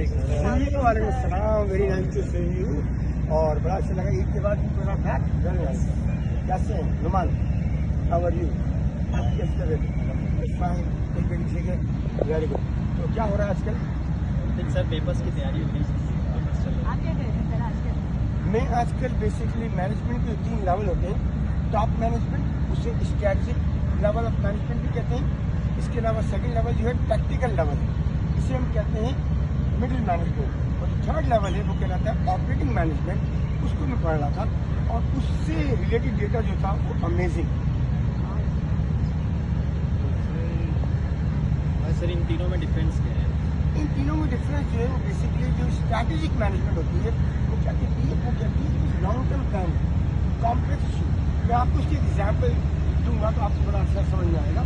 وعلیکم السلام. Very nice to see you. اور بڑا اچھا لگا عید کے بعد کیسے ہیں نعمان؟ How are you? ٹھیک ہے, ویری گڈ. تو کیا ہو رہا ہے آج کل؟ سر پیپرس کی تیاری ہو رہی ہے. میں آج کل بیسکلی مینجمنٹ کے 3 لیول ہوتے ہیں. ٹاپ مینجمنٹ, اسے اسٹریٹجک لیول آف مینجمنٹ بھی کہتے ہیں. اس کے علاوہ سیکنڈ لیول جو ہے ٹیکٹیکل لیول ہے, اسے ہم کہتے ہیں مڈل مینجمنٹ. اور جو تھرڈ لیول ہے وہ کہلاتا ہے آپریٹنگ مینجمنٹ. اس کو میں پڑھ رہا تھا اور اس سے ریلیٹڈ ڈیٹا جو تھا وہ امیزنگ. سر ان تینوں میں ڈفرینس کیا ہے؟ ان تینوں میں ڈفرینس جو ہے وہ بیسکلی جو اسٹریٹجک مینجمنٹ ہوتی ہے وہ کیا کہتی ہے, وہ کہتی ہے کہ long term plan complex issue. میں آپ کو اس کی ایگزامپل دوں گا تو آپ کو بڑا اچھا سمجھ میں آئے گا.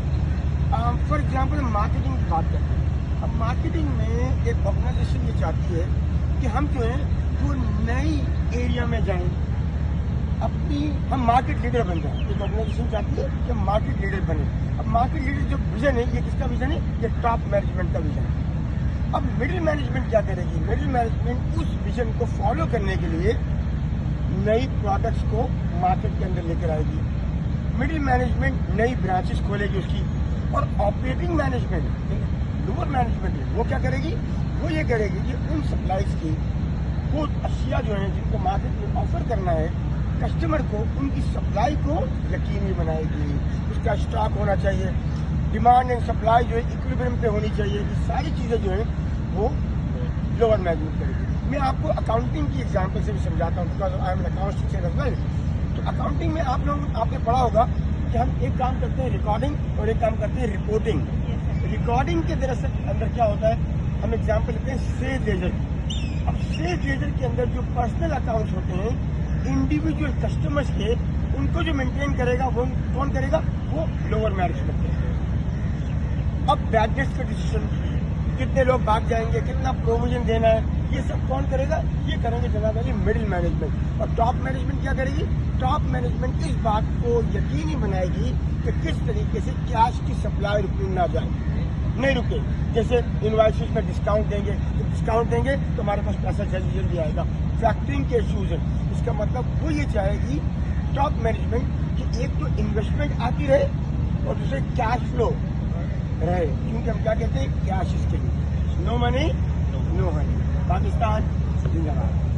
فار ایگزامپل مارکیٹنگ کی بات کرتے ہیں. اب مارکیٹنگ میں ایک آرگنائزیشن یہ چاہتی ہے کہ ہم جو ہے وہ نئی ایریا میں جائیں, ہم مارکیٹ لیڈر بن جائیں. ایک آرگنائزیشن چاہتی ہے کہ ہم مارکیٹ لیڈر بنیں. اب مارکیٹ لیڈر جو ویژن ہے یہ کس کا ویژن ہے؟ یہ ٹاپ مینجمنٹ کا ویژن ہے. اب مڈل مینجمنٹ کیا کرے گی؟ مڈل مینجمنٹ اس ویژن کو فالو کرنے کے لیے نئی پروڈکٹس کو مارکیٹ کے اندر لے کر آئے گی. مڈل مینجمنٹ نئی برانچز کھولے گی اس کی. اور آپریٹنگ مینجمنٹ, لوور مینجمنٹ, وہ کیا کرے گی؟ وہ یہ کرے گی کہ ان سپلائز کی وہ اشیاء جو ہیں جن کو مارکیٹ میں آفر کرنا ہے کسٹمر کو, ان کی سپلائی کو یقینی بنائے گی. اس کا اسٹاک ہونا چاہیے, ڈیمانڈ اینڈ سپلائی جو ہے ایکویلبریم پہ ہونی چاہیے. یہ ساری چیزیں جو ہیں وہ لوور مینجمنٹ کرے گی. میں آپ کو اکاؤنٹنگ کی ایگزامپل سے بھی سمجھاتا ہوں, because I am an accounts teacher as well. تو اکاؤنٹنگ میں آپ نے پڑھا ہوگا کہ ہم ایک کام کرتے ہیں ریکارڈنگ اور ایک کام کرتے ہیں رپورٹنگ. ریکارڈنگ کے دراصل اندر کیا ہوتا ہے, ہم ایگزامپل لیتے ہیں سیل لیجر. اب سیل لیجر کے اندر جو پرسنل اکاؤنٹس ہوتے ہیں انڈیویجول کسٹمرس کے, ان کو جو مینٹین کرے گا وہ کون کرے گا؟ وہ لوور مینجمنٹ کرے گا. اب بیڈ ڈیٹس کا ڈیسیشن, کتنے لوگ بھاگ جائیں گے, کتنا پروویژن دینا ہے, یہ سب کون کرے گا؟ یہ کریں گے جناب علی مڈل مینجمنٹ. اور ٹاپ مینجمنٹ کیا کرے گی؟ ٹاپ مینجمنٹ اس بات کو یقینی بنائے گی کہ کس طریقے سے کیش کی سپلائی رکے نہ جائے, نہیں رکے. جیسے انوائسز میں ڈسکاؤنٹ دیں گے, ڈسکاؤنٹ دیں گے تو ہمارے پاس پیسہ جلدی جلدی آئے گا. فیکٹرنگ کے ایشوز ہیں, اس کا مطلب وہ یہ چاہے گی ٹاپ مینجمنٹ کہ ایک تو انویسٹمنٹ آتی رہے اور دوسرے کیش فلو رہے. کیونکہ ہم کیا کہتے ہیں, cash is king. No money no honey. Pakistan زندہ باد.